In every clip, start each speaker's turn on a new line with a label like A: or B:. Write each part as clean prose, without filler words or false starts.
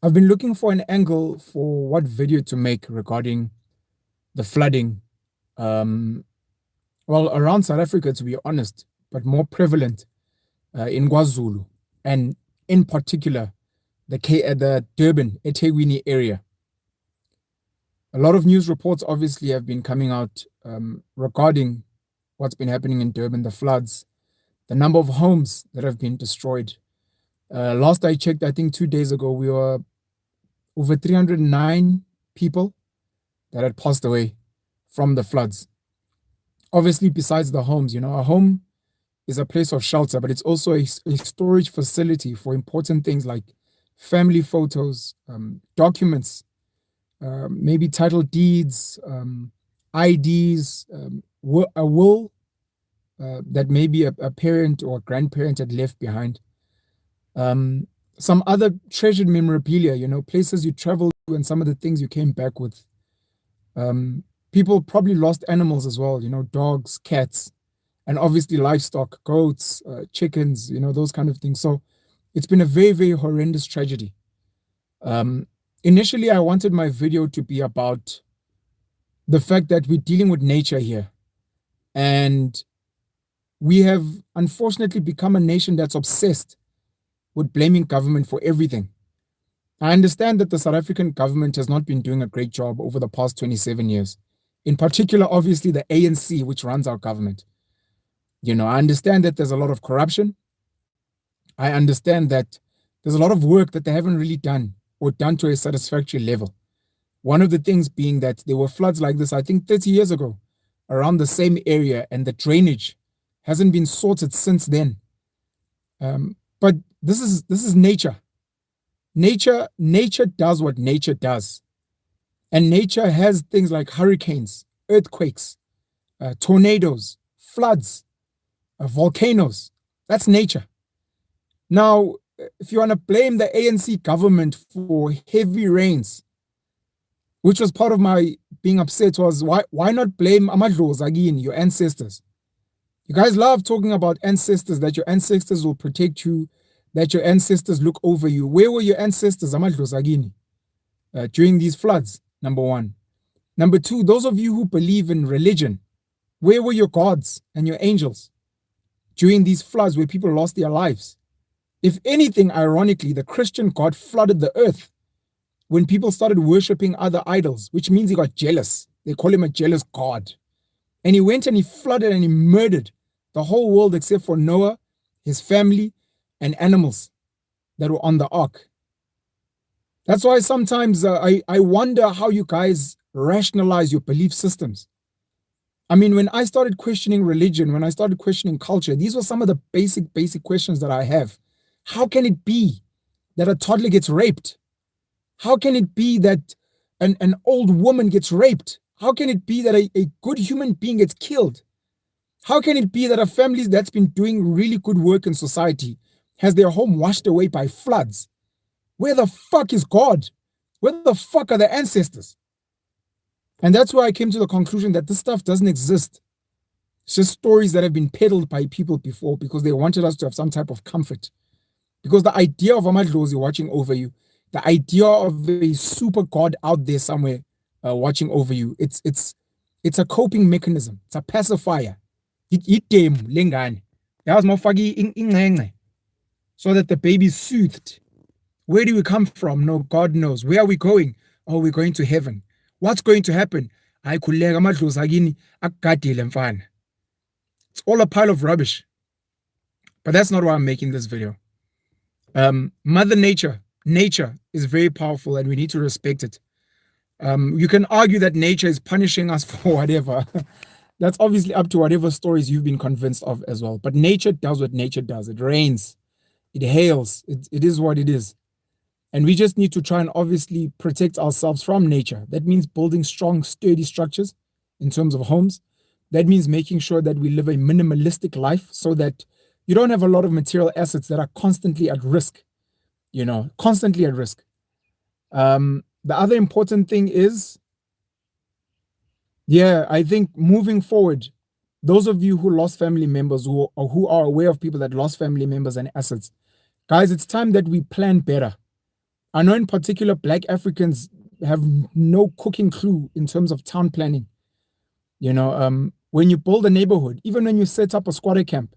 A: I've been looking for an angle for what video to make regarding the flooding, um, well, around South Africa, to be honest, but more prevalent in KwaZulu, and in particular, the Durban, eThekwini area. A lot of news reports obviously have been coming out regarding what's been happening in Durban, the floods, the number of homes that have been destroyed. Last I checked, I think 2 days ago, we were over 309 people that had passed away from the floods. Obviously, besides the homes, a home is a place of shelter, but it's also a storage facility for important things like family photos, documents, maybe title deeds, IDs, a will that maybe a parent or a grandparent had left behind. Some other treasured memorabilia, places you traveled to and some of the things you came back with. People probably lost animals as well, dogs, cats, and obviously livestock, goats, chickens, those kind of things. So it's been a very, very horrendous tragedy. Initially, I wanted my video to be about the fact that we're dealing with nature here. And we have unfortunately become a nation that's obsessed with blaming government for everything. I understand that the South African government has not been doing a great job over the past 27 years. In particular, obviously, the ANC, which runs our government. I understand that there's a lot of corruption. I understand that there's a lot of work that they haven't really done or done to a satisfactory level. One of the things being that there were floods like this, I think 30 years ago, around the same area, and the drainage hasn't been sorted since then. But this is nature. Nature does what nature does. And nature has things like hurricanes, earthquakes, tornadoes, floods, volcanoes. That's nature. Now, if you want to blame the ANC government for heavy rains, which was part of my being upset, was why not blame Amadlozi again, your ancestors? You guys love talking about ancestors, that your ancestors will protect you, that your ancestors look over you. Where were your ancestors, Amadlozi again, during these floods? Number one. Number two, those of you who believe in religion, where were your gods and your angels during these floods where people lost their lives? If anything, ironically, the Christian God flooded the earth when people started worshipping other idols, which means he got jealous. They call him a jealous God. And he went and he flooded and he murdered the whole world except for Noah, his family, and animals that were on the ark. That's why sometimes I wonder how you guys rationalize your belief systems. I mean, when I started questioning religion, when I started questioning culture, these were some of the basic questions that I have. How can it be that a toddler gets raped? How can it be that an old woman gets raped? How can it be that a good human being gets killed? How can it be that a family that's been doing really good work in society has their home washed away by floods? Where the fuck is God? Where the fuck are the ancestors? And that's why I came to the conclusion that this stuff doesn't exist. It's just stories that have been peddled by people before because they wanted us to have some type of comfort. Because the idea of Amadlozi watching over you, the idea of a super God out there somewhere watching over you, it's a coping mechanism. It's a pacifier. So that the baby's soothed. Where do we come from? No, God knows. Where are we going? Oh, we're going to heaven. What's going to happen? It's all a pile of rubbish. But that's not why I'm making this video. Mother Nature is very powerful and we need to respect it. You can argue that nature is punishing us for whatever. That's obviously up to whatever stories you've been convinced of as well. But nature does what nature does. It rains. It hails. It is what it is. And we just need to try and obviously protect ourselves from nature. That means building strong, sturdy structures in terms of homes. That means making sure that we live a minimalistic life so that you don't have a lot of material assets that are constantly at risk, constantly at risk. The other important thing is, I think moving forward, those of you who lost family members who are aware of people that lost family members and assets, guys, it's time that we plan better. I know in particular Black Africans have no cooking clue in terms of town planning. When you build a neighborhood, even when you set up a squatter camp,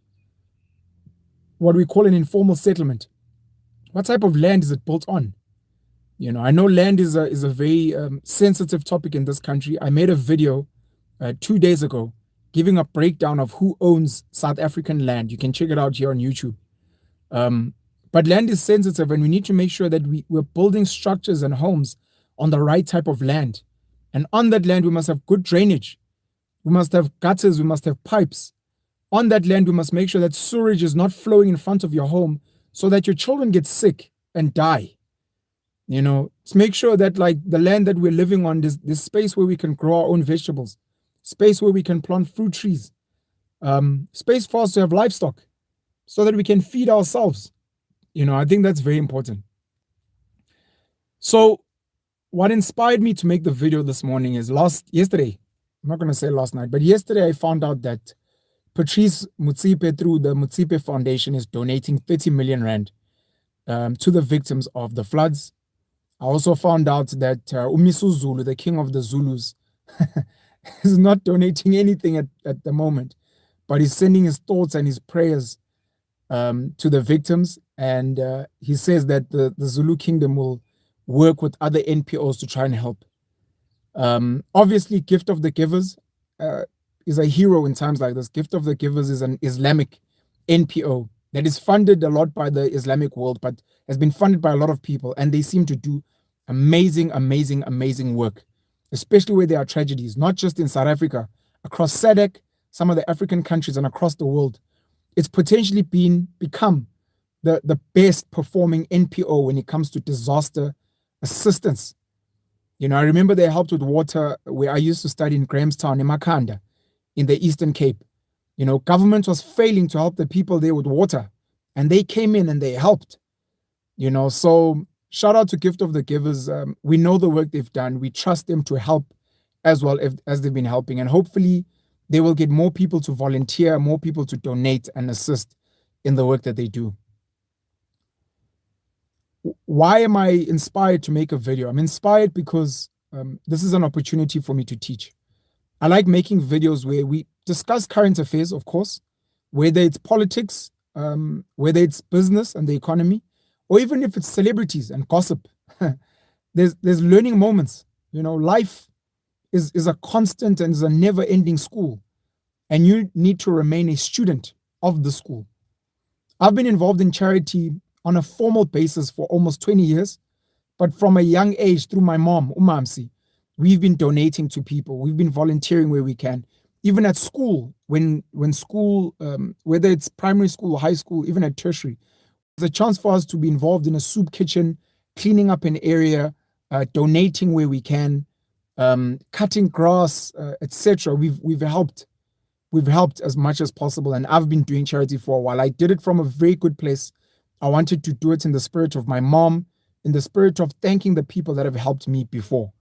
A: what we call an informal settlement, what type of land is it built on? I know land is a very sensitive topic in this country. I made a video 2 days ago giving a breakdown of who owns South African land. You can check it out here on YouTube. But land is sensitive, and we need to make sure that we're building structures and homes on the right type of land. And on that land, we must have good drainage. We must have gutters. We must have pipes. On that land, we must make sure that sewage is not flowing in front of your home so that your children get sick and die. Let's make sure that like the land that we're living on, this space where we can grow our own vegetables, space where we can plant fruit trees, space for us to have livestock so that we can feed ourselves. I think that's very important. So what inspired me to make the video this morning is yesterday, I'm not going to say last night, but yesterday I found out that Patrice Motsepe through the Motsepe Foundation is donating 30 million rand to the victims of the floods. I also found out that Umisu Zulu, the king of the Zulus, is not donating anything at the moment, but he's sending his thoughts and his prayers to the victims. And he says that the Zulu kingdom will work with other NPOs to try and help. Obviously, Gift of the Givers is a hero in times like this. Gift of the Givers is an Islamic NPO that is funded a lot by the Islamic world, but has been funded by a lot of people. And they seem to do amazing, amazing, amazing work, especially where there are tragedies, not just in South Africa, across SADC, some of the African countries, and across the world. It's potentially become the best performing NPO when it comes to disaster assistance. I remember they helped with water where I used to study in Grahamstown, in Makhanda, in the Eastern Cape. Government was failing to help the people there with water, and they came in and they helped. So shout out to Gift of the Givers. We know the work they've done. We trust them to help as well as they've been helping, and hopefully they will get more people to volunteer, more people to donate and assist in the work that they do. Why am I inspired to make a video? I'm inspired because this is an opportunity for me to teach. I like making videos where we discuss current affairs, of course, whether it's politics, whether it's business and the economy, or even if it's celebrities and gossip. There's learning moments. Life is a constant and is a never-ending school, and you need to remain a student of the school. I've been involved in charity on a formal basis for almost 20 years, but from a young age through my mom, Umamsi, we've been donating to people. We've been volunteering where we can. Even at school, when school, whether it's primary school or high school, even at tertiary, there's a chance for us to be involved in a soup kitchen, cleaning up an area, donating where we can, cutting grass, etc. We've helped. We've helped as much as possible, and I've been doing charity for a while. I did it from a very good place. I wanted to do it in the spirit of my mom, in the spirit of thanking the people that have helped me before.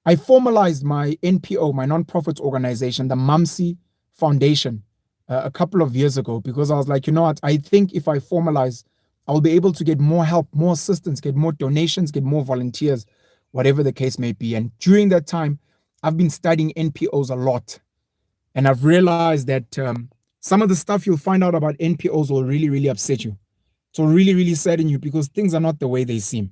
A: I formalized my NPO, my nonprofit organization, the Motsepe Foundation, a couple of years ago, because I was like, you know what? I think if I formalize, I'll be able to get more help, more assistance, get more donations, get more volunteers, whatever the case may be. And during that time, I've been studying NPOs a lot. And I've realized that some of the stuff you'll find out about NPOs will really, really upset you. It will really, really sadden you because things are not the way they seem.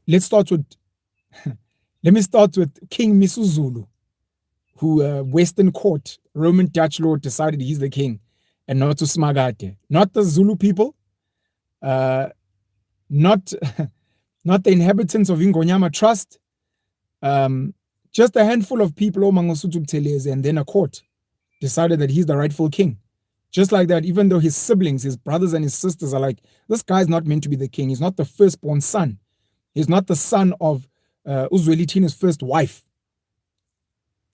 A: Let me start with King Misuzulu, who Western court, Roman Dutch law decided he's the king and not to Smagate. Not the Zulu people, not the inhabitants of Ingonyama Trust, just a handful of people, and then a court decided that he's the rightful king. Just like that, even though his siblings, his brothers and his sisters are like, this guy's not meant to be the king. He's not the firstborn son. He's not the son of Uzwelithina's first wife.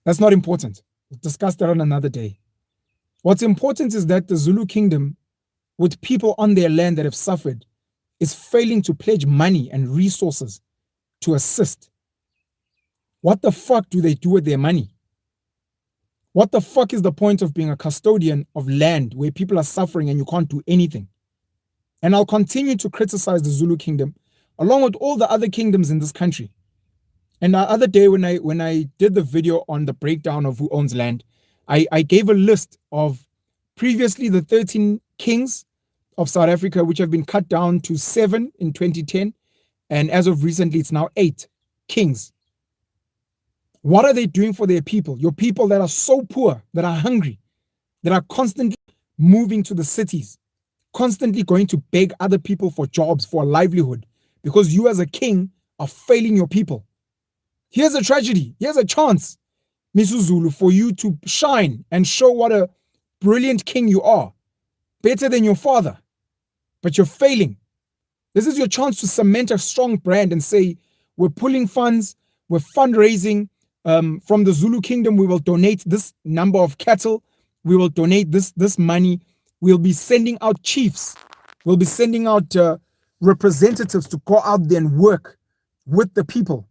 A: That's not important. We'll discuss that on another day. What's important is that the Zulu kingdom, with people on their land that have suffered, is failing to pledge money and resources to assist. What the fuck do they do with their money? What the fuck is the point of being a custodian of land where people are suffering and you can't do anything? And I'll continue to criticize the Zulu kingdom along with all the other kingdoms in this country. And the other day when I did the video on the breakdown of who owns land, I gave a list of previously the 13 kings of South Africa, which have been cut down to 7 in 2010. And as of recently, it's now 8 kings. What are they doing for their people? Your people that are so poor, that are hungry, that are constantly moving to the cities, constantly going to beg other people for jobs, for a livelihood, because you as a king are failing your people. Here's a tragedy. Here's a chance, Zulu, for you to shine and show what a brilliant king you are. Better than your father. But you're failing. This is your chance to cement a strong brand and say, we're pulling funds, we're fundraising. From the Zulu kingdom, we will donate this number of cattle. We will donate this money. We'll be sending out chiefs. We'll be sending out representatives to go out there and work with the people.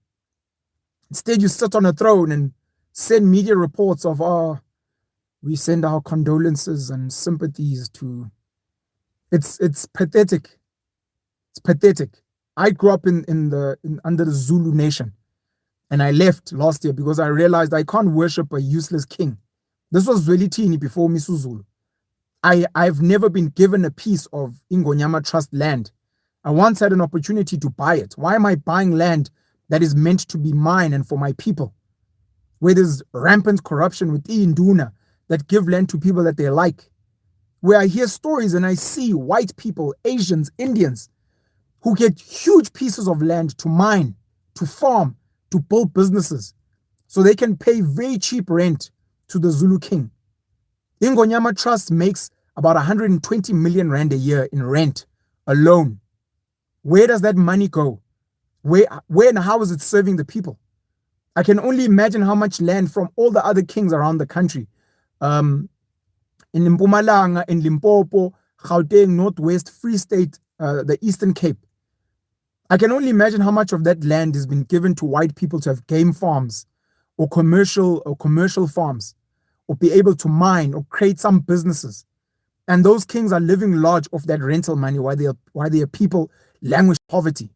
A: Instead, you sit on a throne and send media reports of, we send our condolences and sympathies to... It's pathetic. It's pathetic. I grew up under the Zulu nation. And I left last year because I realized I can't worship a useless king. This was really teeny before Zulu. I've never been given a piece of Ingonyama Trust land. I once had an opportunity to buy it. Why am I buying land that is meant to be mine and for my people? Where there's rampant corruption with Induna that give land to people that they like. Where I hear stories and I see white people, Asians, Indians, who get huge pieces of land to mine, to farm, to build businesses, so they can pay very cheap rent to the Zulu king. Ingonyama Trust makes about 120 million rand a year in rent alone. Where does that money go? Where and how is it serving the people? I can only imagine how much land from all the other kings around the country, in Mpumalanga, in Limpopo, Gauteng, Northwest, Free State, the Eastern Cape. I can only imagine how much of that land has been given to white people to have game farms or commercial farms, or be able to mine or create some businesses. And those kings are living large off that rental money while their people languish poverty.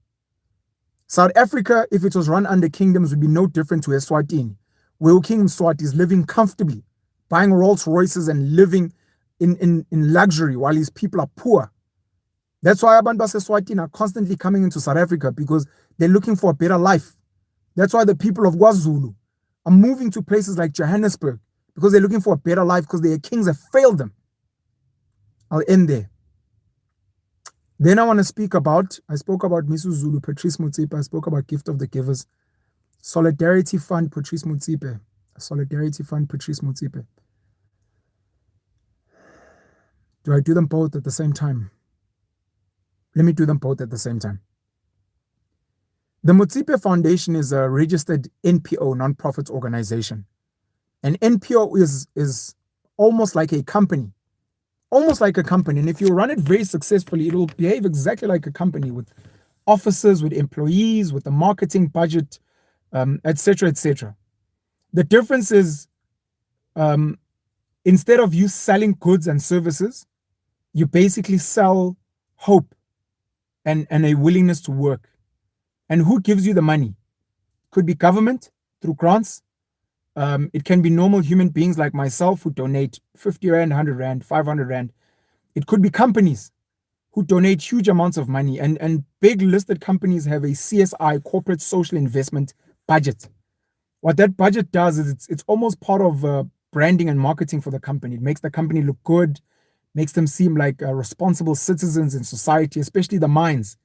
A: South Africa, if it was run under kingdoms, would be no different to Eswatini, where King Mswati is living comfortably, buying Rolls Royces and living in luxury while his people are poor. That's why abantu base-Eswatini are constantly coming into South Africa, because they're looking for a better life. That's why the people of KwaZulu are moving to places like Johannesburg, because they're looking for a better life, because their kings have failed them. I'll end there. Then I spoke about Zulu, Patrice Motsepe. I spoke about Gift of the Givers. Solidarity Fund, Patrice Motsepe. Solidarity Fund, Patrice Motsepe. Do I do them both at the same time? Let me do them both at the same time. The Motsepe Foundation is a registered NPO, non-profit organization. An NPO is almost like a company. Almost like a company. And if you run it very successfully, it'll behave exactly like a company, with officers, with employees, with a marketing budget, etc., etc. The difference is, instead of you selling goods and services, you basically sell hope and a willingness to work. And who gives you the money? Could be government through grants. It can be normal human beings like myself who donate 50 Rand, 100 Rand, 500 Rand. It could be companies who donate huge amounts of money. And big listed companies have a CSI, corporate social investment budget. What that budget does is it's almost part of branding and marketing for the company. It makes the company look good, makes them seem like responsible citizens in society, especially the mines,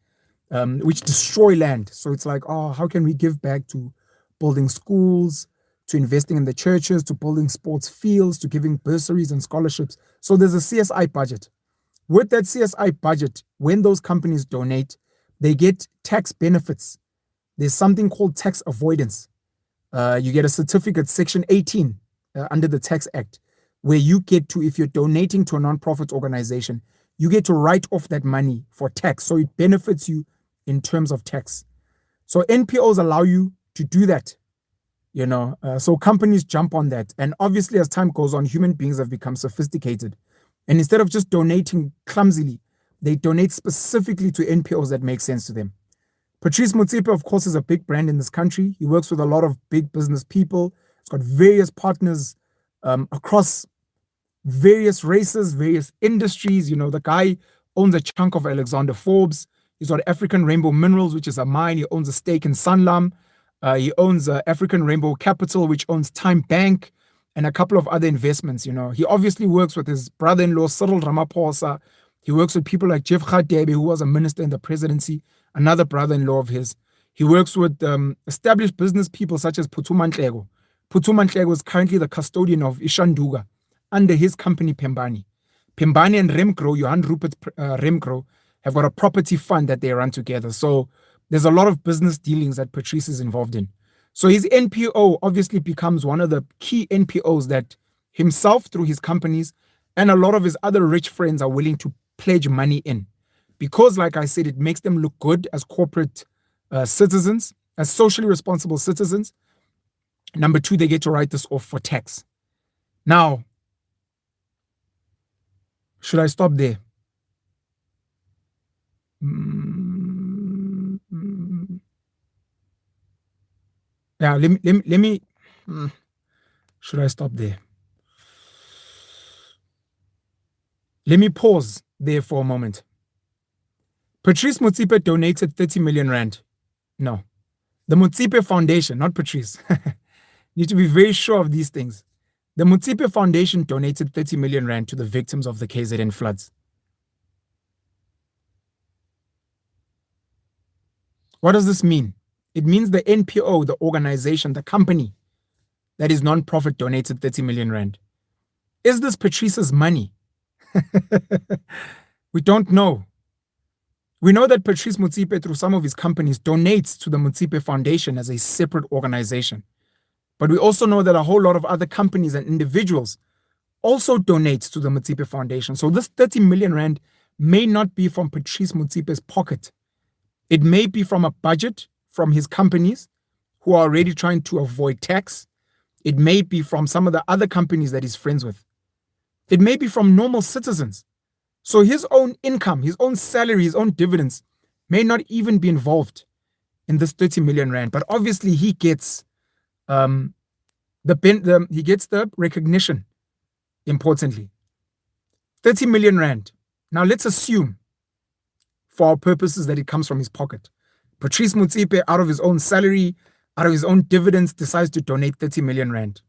A: which destroy land. So it's like, oh, how can we give back to building schools, to investing in the churches, to building sports fields, to giving bursaries and scholarships. So there's a CSI budget. With that CSI budget, when those companies donate, they get tax benefits. There's something called tax avoidance. You get a certificate, Section 18, under the Tax Act, where you get to, if you're donating to a non-profit organization, you get to write off that money for tax. So it benefits you in terms of tax. So NPOs allow you to do that. So companies jump on that. And obviously, as time goes on, human beings have become sophisticated. And instead of just donating clumsily, They donate specifically to NPOs that make sense to them. Patrice Motsepe, of course, is a big brand in this country. He works with a lot of big business people. He's got various partners across various races, various industries. You know, the guy owns a chunk of Alexander Forbes. He's got African Rainbow Minerals, which is a mine. He owns a stake in Sanlam. He owns African Rainbow Capital, which owns Time Bank, and a couple of other investments. You know, he obviously works with his brother-in-law, Cyril Ramaphosa. He works with people like Jeff Radebe, who was a minister in the presidency, another brother-in-law of his. He works with established business people such as Phuthuma Nhleko. Phuthuma Nhleko is currently the custodian of Ishanduga under his company Pembani. Pembani and Remgro, Johan Rupert Remgro, have got a property fund that they run together. So there's a lot of business dealings that Patrice is involved in. So his NPO obviously becomes one of the key NPOs that himself, through his companies, and a lot of his other rich friends are willing to pledge money in. Because, like I said, it makes them look good as corporate citizens, as socially responsible citizens. Number two, they get to write this off for tax. Now, should I stop there? Yeah, let me should I stop there? Let me pause there for a moment. Patrice Motsepe donated 30 million rand. No. The Motsepe Foundation, not Patrice. Need to be very sure of these things. The Motsepe Foundation donated 30 million rand to the victims of the KZN floods. What does this mean? It means the NPO, the organization, the company that is non-profit donated 30 million rand. Is this Patrice's money? We don't know. We know that Patrice Motsepe, through some of his companies, donates to the Motsepe Foundation as a separate organization. But we also know that a whole lot of other companies and individuals also donate to the Motsepe Foundation. So this 30 million rand may not be from Patrice Motsepe's pocket. It may be from a budget from his companies who are already trying to avoid tax. It may be from some of the other companies that he's friends with. It may be from normal citizens. So his own income, his own salary, his own dividends may not even be involved in this 30 million rand. But obviously he gets the recognition, importantly. 30 million rand. Now let's assume, for our purposes, that it comes from his pocket. Patrice Motsepe, out of his own salary, out of his own dividends, decides to donate 30 million rand.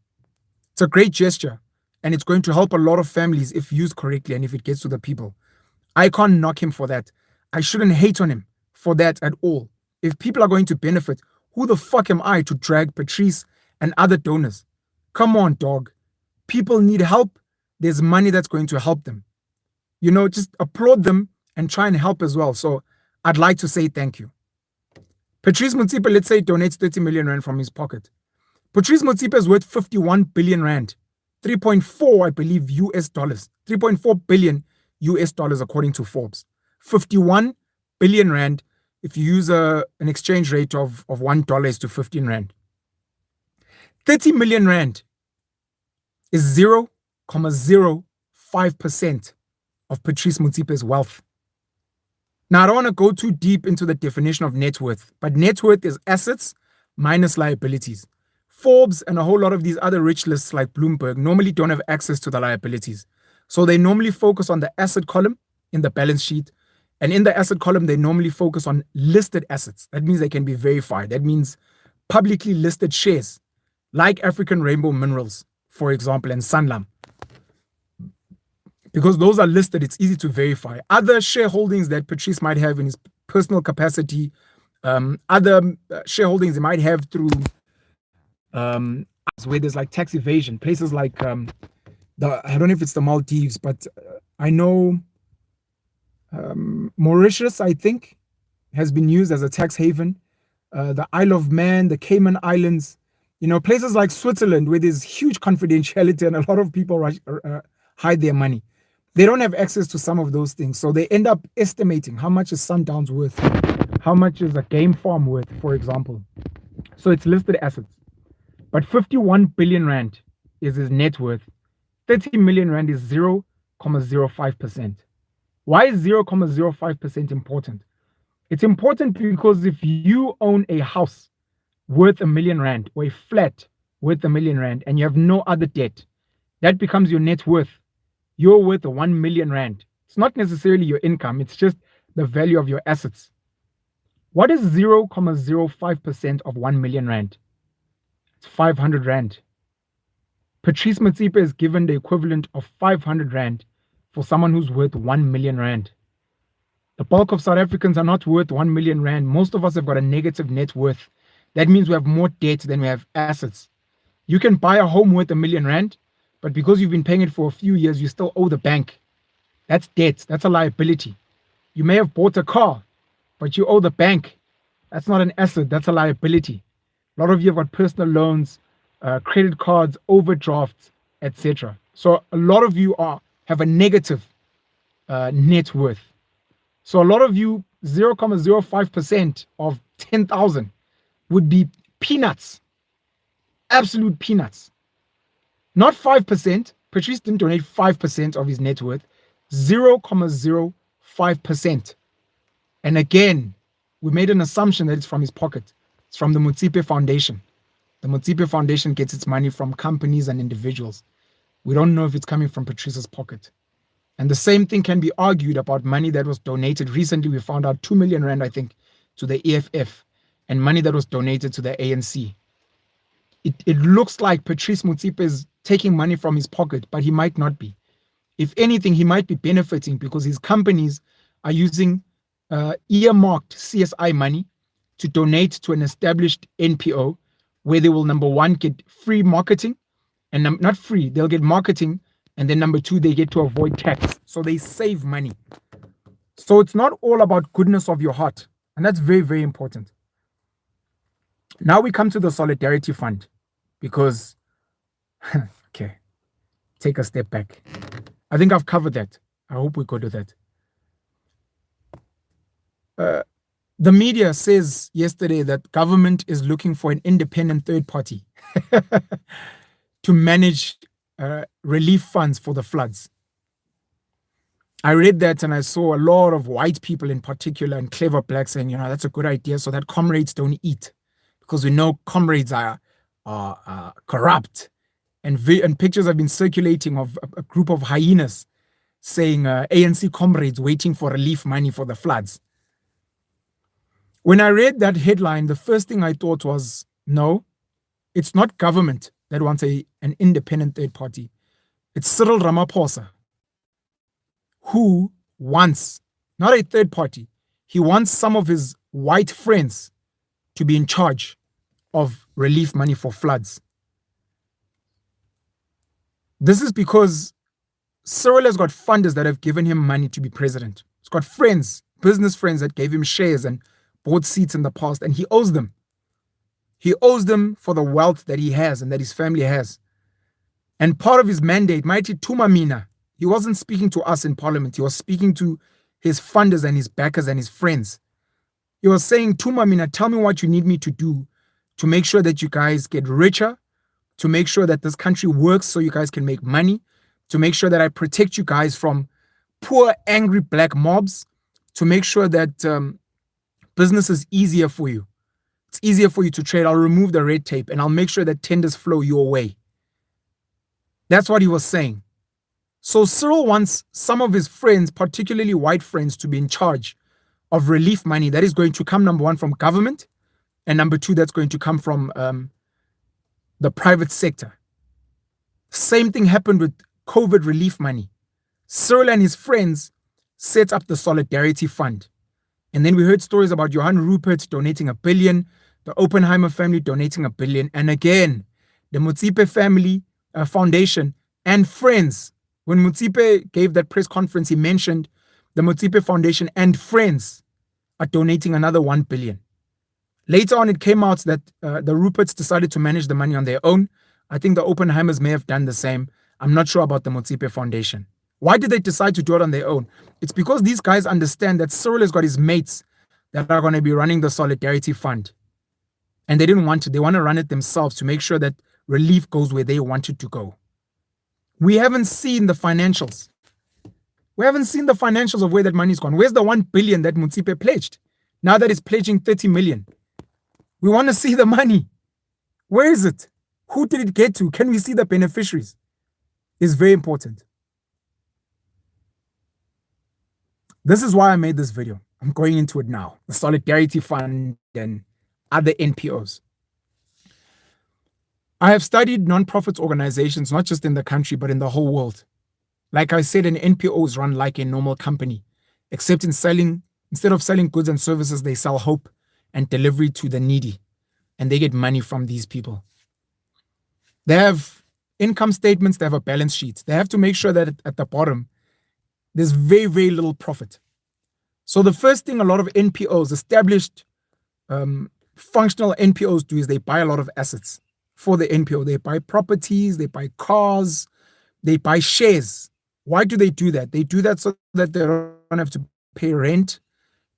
A: It's a great gesture, and it's going to help a lot of families if used correctly and if it gets to the people. I can't knock him for that. I shouldn't hate on him for that at all. If people are going to benefit, who the fuck am I to drag Patrice and other donors? Come on, dog. People need help. There's money that's going to help them. You know, just applaud them and try and help as well. So I'd like to say thank you. Patrice Motsepe, let's say, donates 30 million rand from his pocket. Patrice Motsepe is worth 51 billion rand. 3.4, I believe, US dollars. 3.4 billion US dollars, according to Forbes. 51 billion rand if you use an exchange rate of $1 is to 15 rand. 30 million rand is 0.05% of Patrice Motsepe's wealth. Now, I don't want to go too deep into the definition of net worth, but net worth is assets minus liabilities. Forbes and a whole lot of these other rich lists like Bloomberg normally don't have access to the liabilities. So they normally focus on the asset column in the balance sheet. And in the asset column, they normally focus on listed assets. That means they can be verified. That means publicly listed shares like African Rainbow Minerals, for example, and Sanlam. Because those are listed, it's easy to verify. Other shareholdings that Patrice might have in his personal capacity, other shareholdings he might have through where there's like tax evasion, places like I don't know if it's the Maldives, but I know Mauritius, I think, has been used as a tax haven. The Isle of Man, the Cayman Islands, you know, places like Switzerland where there's huge confidentiality and a lot of people hide their money. They don't have access to some of those things. So they end up estimating how much is Sundowns worth, how much is a game farm worth, for example. So it's listed assets. But 51 billion rand is his net worth. 30 million rand is 0.05%. Why is 0.05% important? It's important because if you own a house worth R1 million or a flat worth R1 million and you have no other debt, that becomes your net worth. You're worth R1 million. It's not necessarily your income, it's just the value of your assets. What is 0.05% of R1 million? It's 500 Rand. Patrice Motsepe is given the equivalent of 500 Rand for someone who's worth R1 million. The bulk of South Africans are not worth R1 million. Most of us have got a negative net worth. That means we have more debt than we have assets. You can buy a home worth R1 million, but because you've been paying it for a few years, you still owe the bank. That's debt. That's a liability. You may have bought a car, but you owe the bank. That's not an asset. That's a liability. A lot of you have got personal loans, credit cards, overdrafts, etc. So a lot of you have a negative net worth. So a lot of you, 0.05% of 10,000 would be peanuts, absolute peanuts. Not 5%. Patrice didn't donate 5% of his net worth, 0.05%. And again, we made an assumption that it's from his pocket. It's from the Motsepe Foundation. The Motsepe Foundation gets its money from companies and individuals. We don't know if it's coming from Patrice's pocket. And the same thing can be argued about money that was donated. Recently, we found out 2 million Rand, I think, to the EFF and money that was donated to the ANC. It looks like Patrice Motsepe is taking money from his pocket, but he might not be. If anything, he might be benefiting because his companies are using earmarked CSI money to donate to an established NPO where they will, number one, get free marketing, and not free, they'll get marketing, and then number two, they get to avoid tax. So they save money. So it's not all about goodness of your heart. And that's very, very important. Now we come to the Solidarity Fund because, okay, take a step back. I think I've covered that. I hope we go to that. The media says yesterday that government is looking for an independent third party to manage relief funds for the floods. I read that and I saw a lot of white people in particular and clever blacks saying, that's a good idea so that comrades don't eat, because we know comrades are corrupt. And pictures have been circulating of a group of hyenas saying ANC comrades waiting for relief money for the floods. When I read that headline, the first thing I thought was, no, it's not government that wants an independent third party. It's Cyril Ramaphosa, who wants, not a third party, he wants some of his white friends to be in charge of relief money for floods. This is because Cyril has got funders that have given him money to be president. He's got friends, business friends that gave him shares and bought seats in the past, and he owes them. He owes them for the wealth that he has and that his family has. And part of his mandate, Mighty Tumamina, he wasn't speaking to us in parliament. He was speaking to his funders and his backers and his friends. He was saying, Tumamina, tell me what you need me to do to make sure that you guys get richer, to make sure that this country works so you guys can make money, to make sure that I protect you guys from poor, angry black mobs, to make sure that business is easier for you. It's easier for you to trade. I'll remove the red tape and I'll make sure that tenders flow your way. That's what he was saying. So Cyril wants some of his friends, particularly white friends, to be in charge of relief money that is going to come, number one, from government, and number two, that's going to come from the private sector. Same thing happened with COVID relief money. Cyril and his friends set up the Solidarity Fund. And then we heard stories about Johan Rupert donating $1 billion, the Oppenheimer family donating $1 billion, and again, the Motsepe family foundation and friends. When Motsepe gave that press conference, he mentioned the Motsepe Foundation and friends are donating another $1 billion. Later on, it came out that the Ruperts decided to manage the money on their own. I think the Oppenheimers may have done the same. I'm not sure about the Motsepe Foundation. Why did they decide to do it on their own? It's because these guys understand that Cyril has got his mates that are going to be running the Solidarity Fund. And they didn't want to. They want to run it themselves to make sure that relief goes where they want it to go. We haven't seen the financials. We haven't seen the financials of where that money's gone. Where's the 1 billion that Motsepe pledged? Now that it's pledging 30 million. We want to see the money. Where is it? Who did it get to? Can we see the beneficiaries? It's very important. This is why I made this video. I'm going into it now. The Solidarity Fund and other NPOs. I have studied non-profit organizations, not just in the country, but in the whole world. Like I said, an NPO is run like a normal company, except instead of selling goods and services, they sell hope and delivery to the needy. And they get money from these people. They have income statements, they have a balance sheet. They have to make sure that at the bottom, there's very, very little profit. So the first thing a lot of NPOs, established functional NPOs do is they buy a lot of assets for the NPO. They buy properties, they buy cars, they buy shares. Why do they do that? They do that so that they don't have to pay rent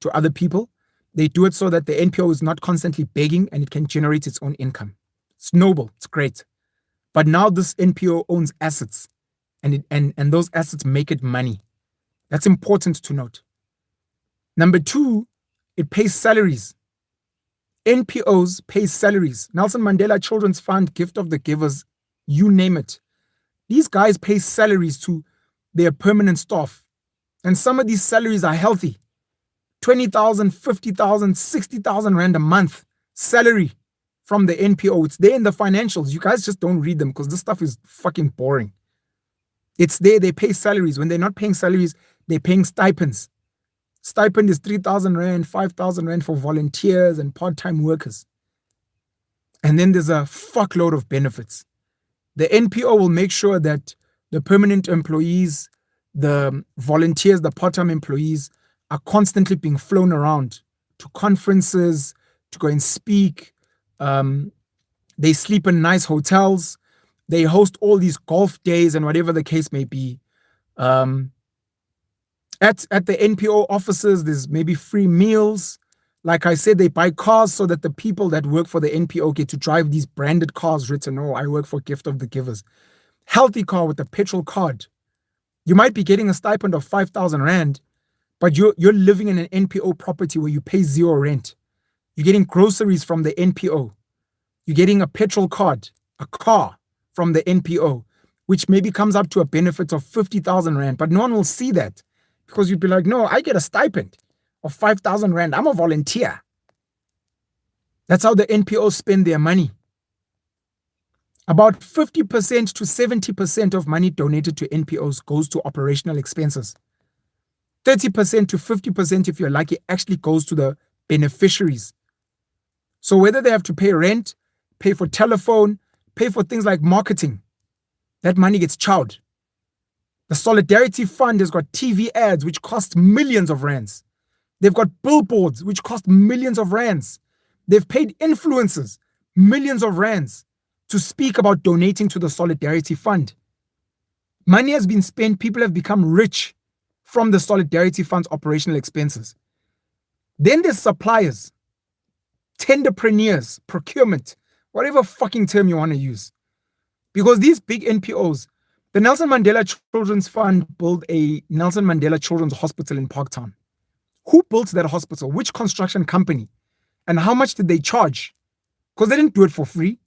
A: to other people. They do it so that the NPO is not constantly begging and it can generate its own income. It's noble, it's great. But now this NPO owns assets and those assets make it money. That's important to note. Number two, it pays salaries. NPOs pay salaries. Nelson Mandela Children's Fund, Gift of the Givers, you name it. These guys pay salaries to their permanent staff. And some of these salaries are healthy. 20,000, 50,000, 60,000 rand a month salary from the NPO. It's there in the financials. You guys just don't read them because this stuff is fucking boring. It's there. They pay salaries. When they're not paying salaries, they're paying stipends. Stipend is 3,000 rand, 5,000 rand for volunteers and part-time workers. And then there's a fuckload of benefits. The NPO will make sure that the permanent employees, the volunteers, the part-time employees are constantly being flown around to conferences, to go and speak. They sleep in nice hotels. They host all these golf days and whatever the case may be. At the NPO offices, there's maybe free meals. Like I said, they buy cars so that the people that work for the NPO get to drive these branded cars written, oh, I work for Gift of the Givers. Healthy car with a petrol card. You might be getting a stipend of 5,000 rand, but you're living in an NPO property where you pay zero rent. You're getting groceries from the NPO. You're getting a petrol card, a car from the NPO, which maybe comes up to a benefit of 50,000 rand, but no one will see that because you'd be like, no, I get a stipend of 5,000 rand. I'm a volunteer. That's how the NPOs spend their money. About 50% to 70% of money donated to NPOs goes to operational expenses. 30% to 50%, if you're lucky, actually goes to the beneficiaries. So whether they have to pay rent, pay for telephone, pay for things like marketing, that money gets chowed. The Solidarity Fund has got TV ads, which cost millions of rands. They've got billboards, which cost millions of rands. They've paid influencers millions of rands to speak about donating to the Solidarity Fund. Money has been spent. People have become rich from the Solidarity Fund's operational expenses. Then there's suppliers, tenderpreneurs, procurement, whatever fucking term you want to use. Because these big NPOs, the Nelson Mandela Children's Fund built a Nelson Mandela Children's Hospital in Parktown. Who built that hospital? Which construction company? And how much did they charge? Because they didn't do it for free.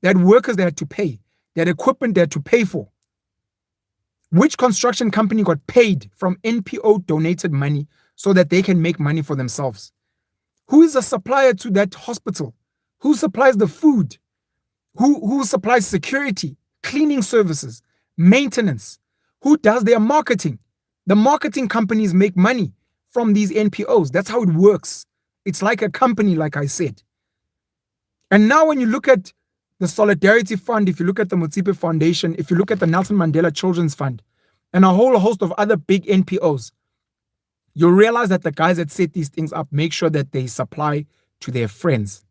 A: They had workers they had to pay. They had equipment they had to pay for. Which construction company got paid from NPO donated money so that they can make money for themselves? Who is a supplier to that hospital? Who supplies the food? Who supplies security, cleaning services, maintenance? Who does their marketing? The marketing companies make money from these NPOs. That's how it works. It's like a company, like I said. And now when you look at the Solidarity Fund, if you look at the Motsepe Foundation, if you look at the Nelson Mandela Children's Fund, and a whole host of other big NPOs, you'll realize that the guys that set these things up make sure that they supply to their friends.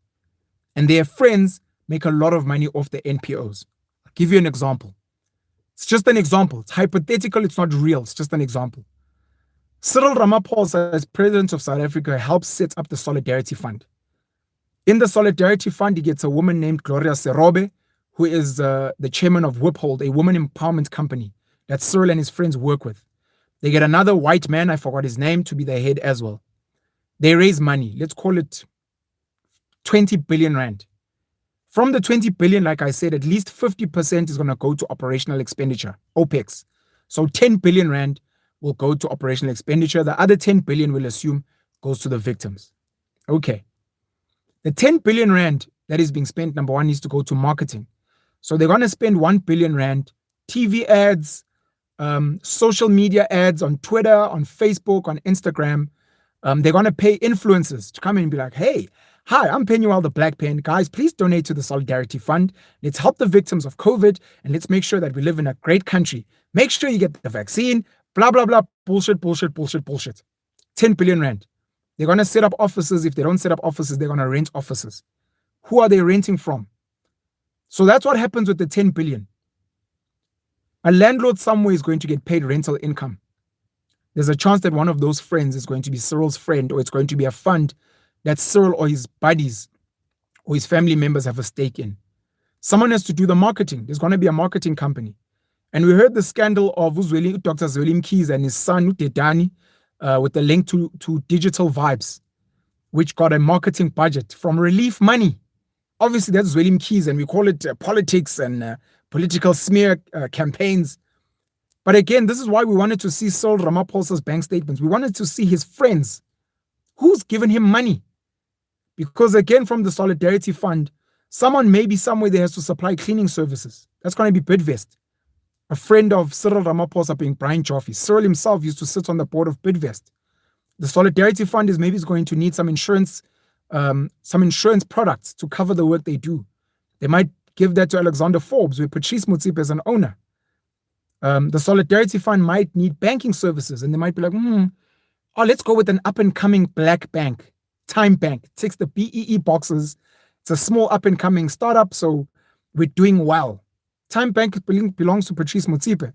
A: And their friends make a lot of money off the NPOs. I'll give you an example. It's just an example. It's hypothetical. It's not real. It's just an example. Cyril Ramaphosa, as president of South Africa, helps set up the Solidarity Fund. In the Solidarity Fund, he gets a woman named Gloria Serobe, who is the chairman of Wiphold, a woman empowerment company that Cyril and his friends work with. They get another white man, I forgot his name, to be the head as well. They raise money. Let's call it 20 billion rand. From the 20 billion, like I said, at least 50% is going to go to operational expenditure, OPEX. So 10 billion rand will go to operational expenditure. The other 10 billion, we'll assume, goes to the victims. Okay. The 10 billion rand that is being spent, number one, needs to go to marketing. So they're going to spend 1 billion rand, TV ads, social media ads on Twitter, on Facebook, on Instagram. They're going to pay influencers to come in and be like, hey, hi, I'm Penuel the Black Pen. Guys, please donate to the Solidarity Fund. Let's help the victims of COVID and let's make sure that we live in a great country. Make sure you get the vaccine, blah, blah, blah, bullshit, bullshit, bullshit, bullshit. 10 billion rand. They're going to set up offices. If they don't set up offices, they're going to rent offices. Who are they renting from? So that's what happens with the 10 billion. A landlord somewhere is going to get paid rental income. There's a chance that one of those friends is going to be Cyril's friend, or it's going to be a fund that Cyril or his buddies or his family members have a stake in. Someone has to do the marketing. There's going to be a marketing company. And we heard the scandal of Dr. Zweli Mkhize and his son, Udedani, with the link to Digital Vibes, which got a marketing budget from relief money. Obviously, that's Zweli Mkhize, and we call it politics and political smear campaigns. But again, this is why we wanted to see Cyril Ramaphosa's bank statements. We wanted to see his friends. Who's given him money? Because again, from the Solidarity Fund, someone maybe somewhere there has to supply cleaning services. That's going to be Bidvest. A friend of Cyril Ramaphosa being Brian Joffe. Cyril himself used to sit on the board of Bidvest. The Solidarity Fund is going to need some insurance products to cover the work they do. They might give that to Alexander Forbes, where Patrice Motsepe is an owner. The Solidarity Fund might need banking services, and they might be like, let's go with an up-and-coming black bank, Time Bank. It ticks the BEE boxes. It's a small up-and-coming startup, so we're doing well. Time Bank belongs to Patrice Motsepe.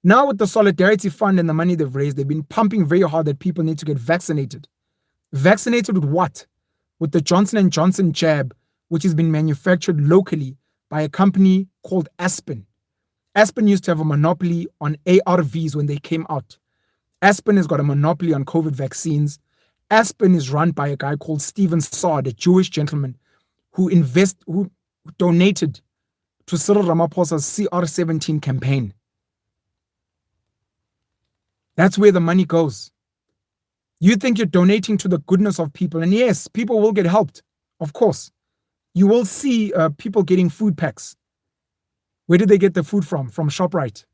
A: Now with the Solidarity Fund and the money they've raised, they've been pumping very hard that people need to get vaccinated. Vaccinated with what? With the Johnson & Johnson jab, which has been manufactured locally by a company called Aspen. Aspen used to have a monopoly on ARVs when they came out. Aspen has got a monopoly on COVID vaccines. Aspen is run by a guy called Stephen Saad, a Jewish gentleman who donated to Cyril Ramaphosa's CR17 campaign. That's where the money goes. You think you're donating to the goodness of people, and yes, people will get helped, of course. You will see people getting food packs. Where did they get the food from? From ShopRite.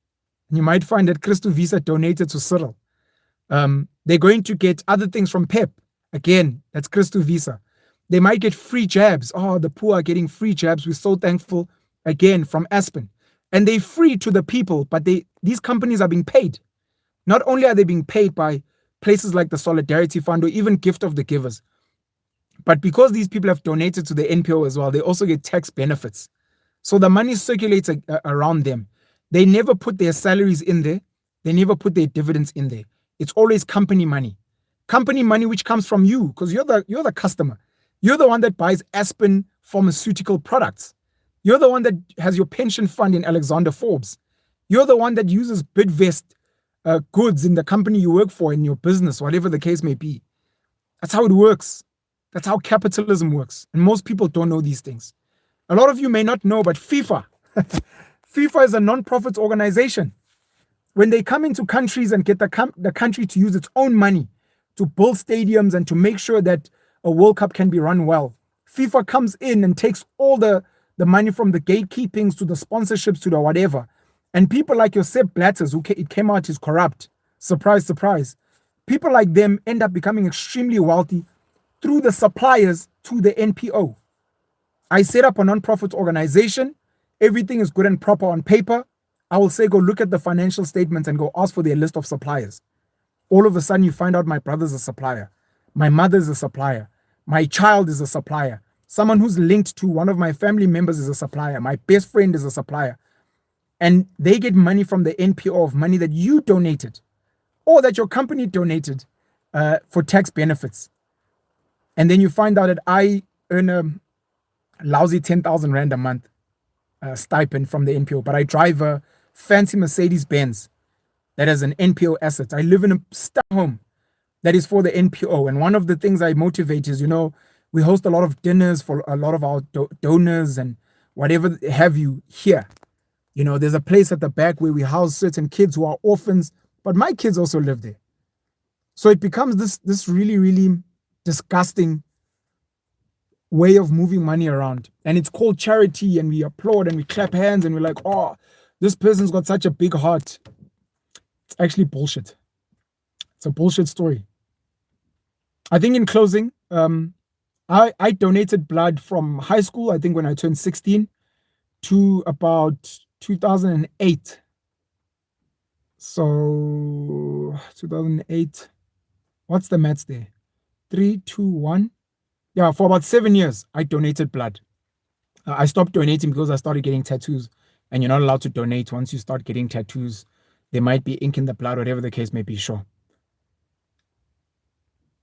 A: And you might find that Christo Visa donated to Cyril. They're going to get other things from PEP. Again, that's Christo Visa. They might get free jabs. Oh, the poor are getting free jabs. We're so thankful. Again, from Aspen. And they're free to the people, but these companies are being paid. Not only are they being paid by places like the Solidarity Fund or even Gift of the Givers, but because these people have donated to the NPO as well, they also get tax benefits. So the money circulates around them. They never put their salaries in there. They never put their dividends in there. It's always company money. Company money which comes from you, because you're the customer. You're the one that buys Aspen pharmaceutical products. You're the one that has your pension fund in Alexander Forbes. You're the one that uses Bidvest goods in the company you work for, in your business, whatever the case may be. That's how it works. That's how capitalism works. And most people don't know these things. A lot of you may not know, but FIFA is a non-profit organization. When they come into countries and get the country to use its own money to build stadiums and to make sure that a World Cup can be run well, FIFA comes in and takes all the money from the gatekeepings to the sponsorships to the whatever. And people like your Sepp Blatters, it came out is corrupt. Surprise, surprise. People like them end up becoming extremely wealthy through the suppliers to the NPO. I set up a non-profit organization. Everything is good and proper on paper. I will say, go look at the financial statements and go ask for their list of suppliers. All of a sudden, you find out my brother's a supplier. My mother's a supplier. My child is a supplier. Someone who's linked to one of my family members is a supplier. My best friend is a supplier. And they get money from the NPO of money that you donated or that your company donated for tax benefits. And then you find out that I earn a lousy 10,000 Rand a month stipend from the NPO, but I drive a fancy Mercedes-Benz. that has an NPO asset. I live in a star home that is for the NPO. And one of the things I motivate is, we host a lot of dinners for a lot of our donors and whatever have you here. There's a place at the back where we house certain kids who are orphans, but my kids also live there. So it becomes this really, really disgusting way of moving money around. And it's called charity, and we applaud and we clap hands and we're like, oh, this person's got such a big heart. It's actually bullshit. It's a bullshit story. I think in closing, I donated blood from high school, I think when I turned 16, to about 2008. So 2008, what's the maths there? 3, 2, 1. Yeah, for about 7 years, I donated blood. I stopped donating because I started getting tattoos, and you're not allowed to donate once you start getting tattoos. There might be ink in the blood, whatever the case may be, sure.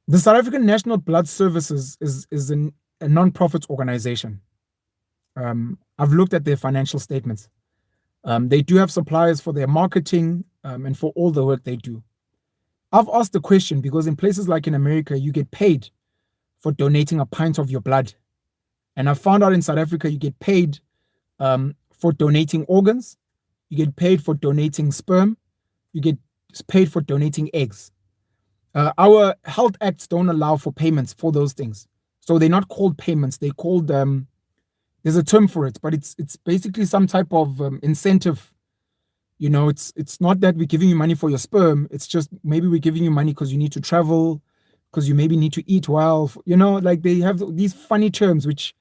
A: The South African National Blood Services is a non-profit organization. I've looked at their financial statements. They do have suppliers for their marketing and for all the work they do. I've asked the question because in places like in America, you get paid for donating a pint of your blood. And I found out in South Africa, you get paid for donating organs. You get paid for donating sperm. You get paid for donating eggs. Our health acts don't allow for payments for those things. So they're not called payments. They're called, there's a term for it, but it's basically some type of incentive. It's not that we're giving you money for your sperm. It's just maybe we're giving you money because you need to travel, because you maybe need to eat well. Like they have these funny terms which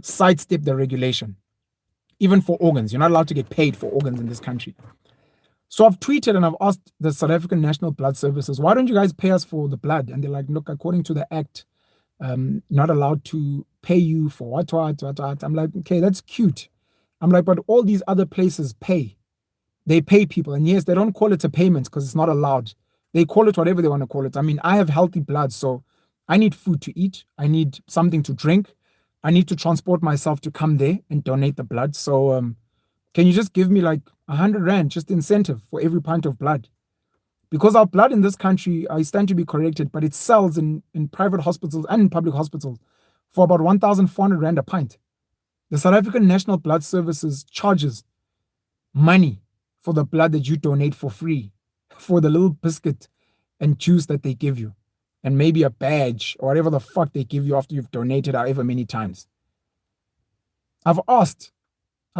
A: sidestep the regulation. Even for organs, you're not allowed to get paid for organs in this country. So I've tweeted and I've asked the South African National Blood Services, why don't you guys pay us for the blood? And they're like, look, according to the act, not allowed to pay you for what. I'm like, okay, that's cute. I'm like, but all these other places pay. They pay people. And yes, they don't call it a payment because it's not allowed. They call it whatever they want to call it. I mean, I have healthy blood, so I need food to eat. I need something to drink. I need to transport myself to come there and donate the blood. So can you just give me like 100 Rand, just incentive for every pint of blood? Because our blood in this country, I stand to be corrected, but it sells in private hospitals and in public hospitals for about 1,400 Rand a pint. The South African National Blood Services charges money for the blood that you donate for free, for the little biscuit and juice that they give you, and maybe a badge or whatever the fuck they give you after you've donated however many times. I've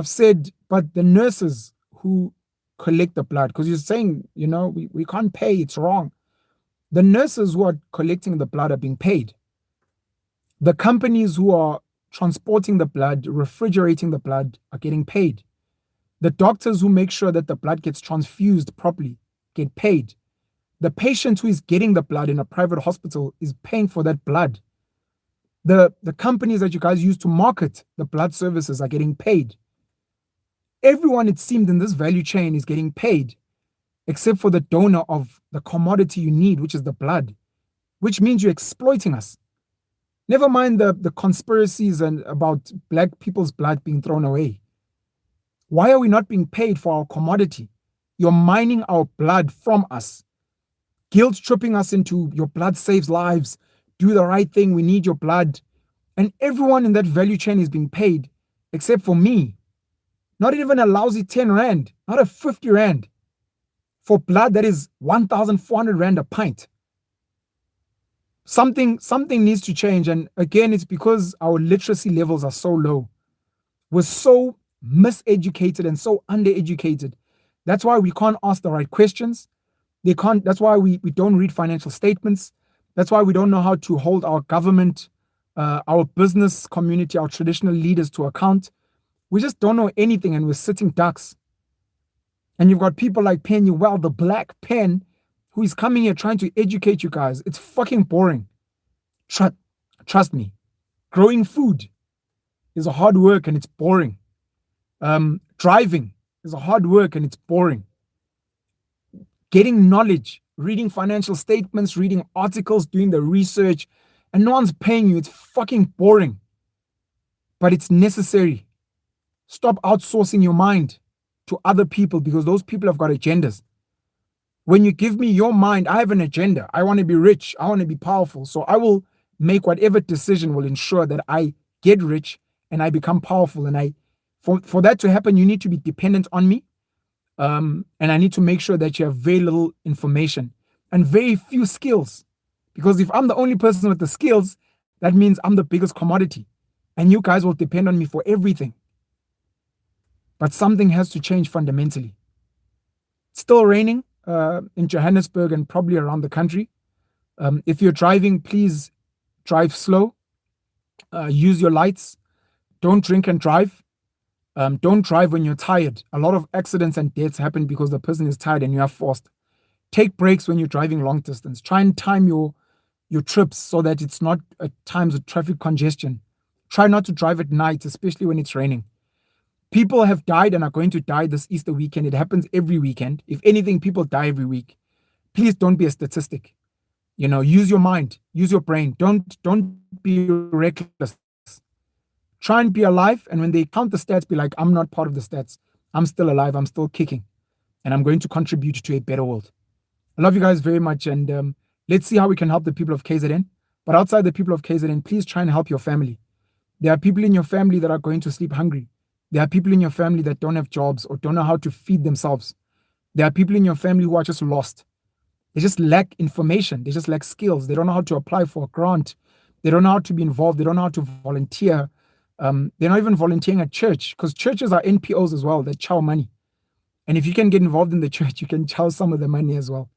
A: said, but the nurses who collect the blood, because you're saying, we can't pay, it's wrong. The nurses who are collecting the blood are being paid. The companies who are transporting the blood, refrigerating the blood are getting paid. The doctors who make sure that the blood gets transfused properly get paid. The patient who is getting the blood in a private hospital is paying for that blood. The companies that you guys use to market the blood services are getting paid. Everyone, it seemed, in this value chain is getting paid, except for the donor of the commodity you need, which is the blood, which means you're exploiting us. Never mind the conspiracies and about black people's blood being thrown away. Why are we not being paid for our commodity? You're mining our blood from us, guilt tripping us into your blood saves lives, do the right thing, we need your blood. And everyone in that value chain is being paid, except for me. Not even a lousy 10 Rand, not a 50 Rand for blood that is 1,400 Rand a pint. Something needs to change. And again, it's because our literacy levels are so low. We're so miseducated and so undereducated. That's why we can't ask the right questions. That's why we don't read financial statements. That's why we don't know how to hold our government, our business community, our traditional leaders to account. We just don't know anything and we're sitting ducks. And you've got people like Penuel, the black pen, who is coming here trying to educate you guys. It's fucking boring. Trust me. Growing food is a hard work and it's boring. Driving is a hard work and it's boring. Getting knowledge, reading financial statements, reading articles, doing the research, and no one's paying you. It's fucking boring. But it's necessary. Stop outsourcing your mind to other people because those people have got agendas. When you give me your mind, I have an agenda. I want to be rich. I want to be powerful. So I will make whatever decision will ensure that I get rich and I become powerful. And for that to happen, you need to be dependent on me. And I need to make sure that you have very little information and very few skills. Because if I'm the only person with the skills, that means I'm the biggest commodity. And you guys will depend on me for everything. But something has to change fundamentally. It's still raining in Johannesburg and probably around the country. If you're driving, please drive slow. Use your lights. Don't drink and drive. Don't drive when you're tired. A lot of accidents and deaths happen because the person is tired and you are forced. Take breaks when you're driving long distance. Try and time your trips so that it's not at times of traffic congestion. Try not to drive at night, especially when it's raining. People have died and are going to die this Easter weekend. It happens every weekend. If anything, people die every week. Please don't be a statistic. Use your mind, use your brain. Don't be reckless. Try and be alive. And when they count the stats, be like, I'm not part of the stats. I'm still alive. I'm still kicking. And I'm going to contribute to a better world. I love you guys very much. And let's see how we can help the people of KZN. But outside the people of KZN, please try and help your family. There are people in your family that are going to sleep hungry. There are people in your family that don't have jobs or don't know how to feed themselves. There are people in your family who are just lost. They just lack information. They just lack skills. They don't know how to apply for a grant. They don't know how to be involved. They don't know how to volunteer. They're not even volunteering at church because churches are NPOs as well. They chow money. And if you can get involved in the church, you can chow some of the money as well.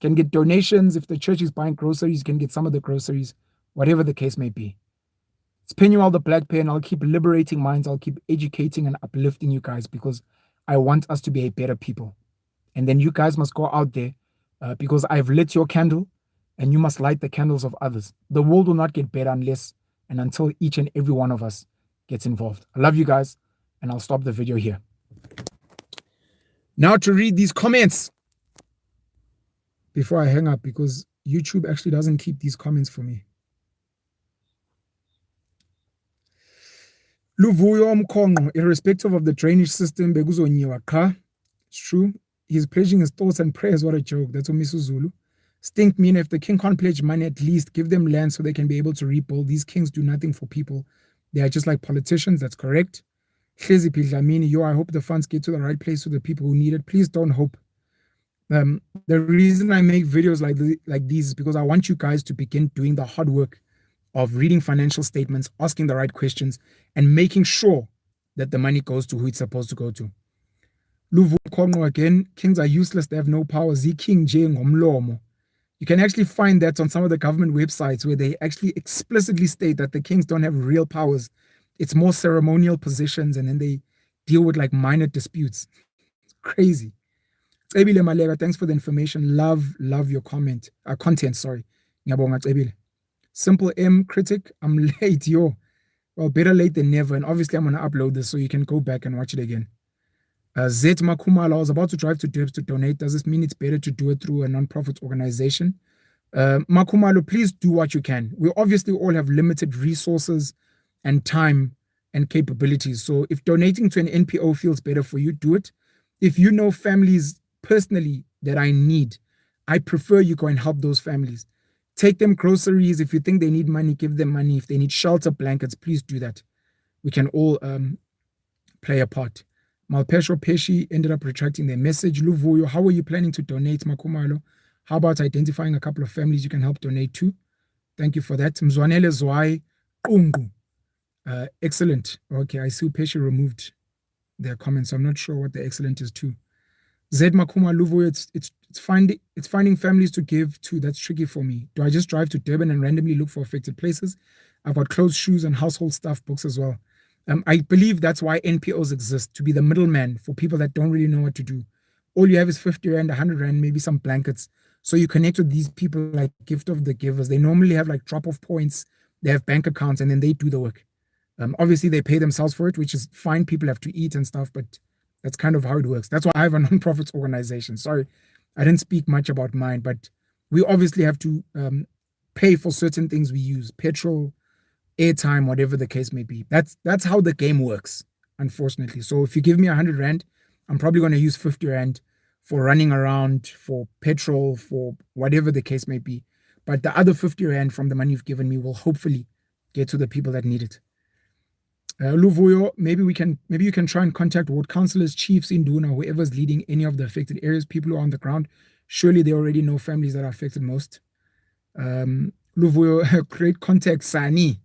A: You can get donations. If the church is buying groceries, you can get some of the groceries, whatever the case may be. It's Penuel the Black Bear, and I'll keep liberating minds. I'll keep educating and uplifting you guys because I want us to be a better people. And then you guys must go out there because I've lit your candle and you must light the candles of others. The world will not get better unless and until each and every one of us gets involved. I love you guys, and I'll stop the video here. Now to read these comments before I hang up because YouTube actually doesn't keep these comments for me. Luvuyo Mkongo, irrespective of the drainage system, bekuzonyiwa qha. It's true. He's pledging his thoughts and prayers. What a joke. That's Omisu Zulu. Stink mean if the king can't pledge money, at least give them land so they can be able to rebuild. These kings do nothing for people. They are just like politicians. That's correct. Hlezi Pidlamini, I hope the funds get to the right place to the people who need it. Please don't hope. The reason I make videos like these is because I want you guys to begin doing the hard work of reading financial statements, asking the right questions, and making sure that the money goes to who it's supposed to go to. Luvu Kongo again, kings are useless, they have no power. King ngomlomo. You can actually find that on some of the government websites where they actually explicitly state that the kings don't have real powers. It's more ceremonial positions, and then they deal with like minor disputes. It's crazy. Ebile Malega, thanks for the information. Love your content, sorry. Ngiyabonga Ebile. Simple M critic, I'm late, yo. Well, better late than never. And obviously, I'm going to upload this so you can go back and watch it again. Zet Makumalo, I was about to drive to Debs to donate. Does this mean it's better to do it through a non-profit organization? Makumalo, please do what you can. We obviously all have limited resources and time and capabilities. So if donating to an NPO feels better for you, do it. If you know families personally that I need, I prefer you go and help those families. Take them groceries. If you think they need money, give them money. If they need shelter, blankets, please do that. We can all play a part. Malpesho Peshi ended up retracting their message. Luvuyo, how are you planning to donate, Makumalo? How about identifying a couple of families you can help donate to? Thank you for that. Mzwanele Zwai Kungu. Excellent. Okay, I see Peshi removed their comments. So I'm not sure what the excellent is too. Zed Makuma Luvuyo, it's finding families to give to. That's tricky for me. Do I just drive to Durban and randomly look for affected places? I've got clothes, shoes, and household stuff books as well. I believe that's why NPOs exist, to be the middleman for people that don't really know what to do. All you have is 50 Rand, 100 Rand, maybe some blankets. So you connect with these people like gift of the givers. They normally have like drop-off points. They have bank accounts, and then they do the work. Obviously, they pay themselves for it, which is fine. People have to eat and stuff, but that's kind of how it works. That's why I have a non-profit organization. Sorry, I didn't speak much about mine, but we obviously have to pay for certain things we use, petrol, airtime, whatever the case may be. That's how the game works, unfortunately. So if you give me 100 Rand, I'm probably going to use 50 Rand for running around, for petrol, for whatever the case may be. But the other 50 Rand from the money you've given me will hopefully get to the people that need it. Luvuyo, maybe you can try and contact ward councillors, chiefs in Duna, whoever's leading any of the affected areas, people who are on the ground. Surely they already know families that are affected most. Luvuyo, create contact, Sani.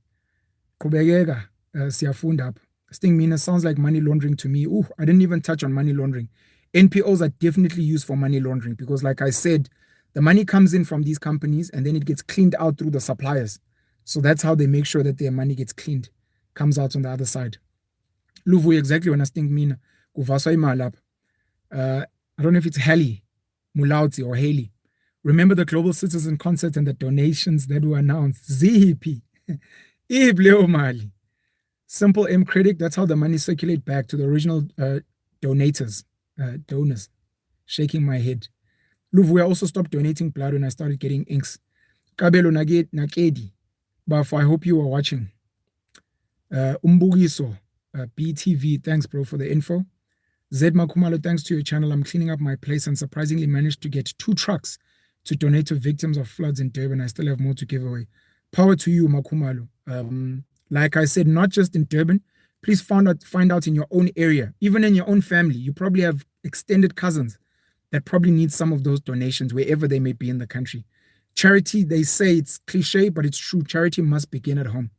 A: Kubegega, Siafundap. Sting Mina sounds like money laundering to me. Ooh, I didn't even touch on money laundering. NPOs are definitely used for money laundering because, like I said, the money comes in from these companies and then it gets cleaned out through the suppliers. So that's how they make sure that their money gets cleaned, comes out on the other side. Luvu, exactly when I think Mina, Kuvaswa Imalap. I don't know if it's Haley, Mulauti, or Haley. Remember the Global Citizen Concert and the donations that were announced. ZP. Ibleo Mali. Simple M credit, that's how the money circulate back to the original donors. Shaking my head. Luvu, I also stopped donating blood when I started getting inks. Kabelo Nakedi. But I hope you are watching. Umbugiso, BTV, thanks bro for the info. Zed Makumalo, thanks to your channel, I'm cleaning up my place and surprisingly managed to get 2 trucks to donate to victims of floods in Durban. I still have more to give away. Power to you, Makumalo. Like I said, not just in Durban, please find out in your own area, even in your own family. You probably have extended cousins that probably need some of those donations wherever they may be in the country. Charity, they say it's cliche, but it's true. Charity must begin at home.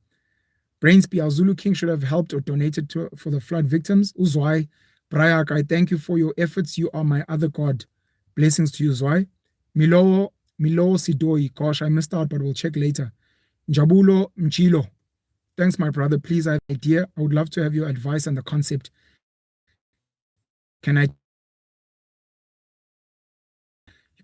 A: Brainsby, our Zulu King should have helped or donated for the flood victims. Uzwai, Brayak, I thank you for your efforts. You are my other God. Blessings to you, Zwai. Milo Sidoi, gosh, I missed out, but we'll check later. Njabulo Mchilo, thanks, my brother. Please, I have an idea. I would love to have your advice on the concept. You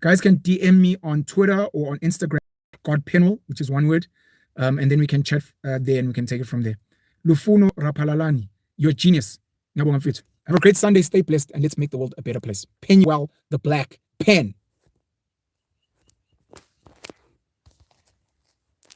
A: guys can DM me on Twitter or on Instagram, Godpenal, which is one word, and then we can chat there and we can take it from there. Lufuno Rapalalani, you're a genius. Have a great Sunday, stay blessed, and let's make the world a better place. Pen well, the black pen.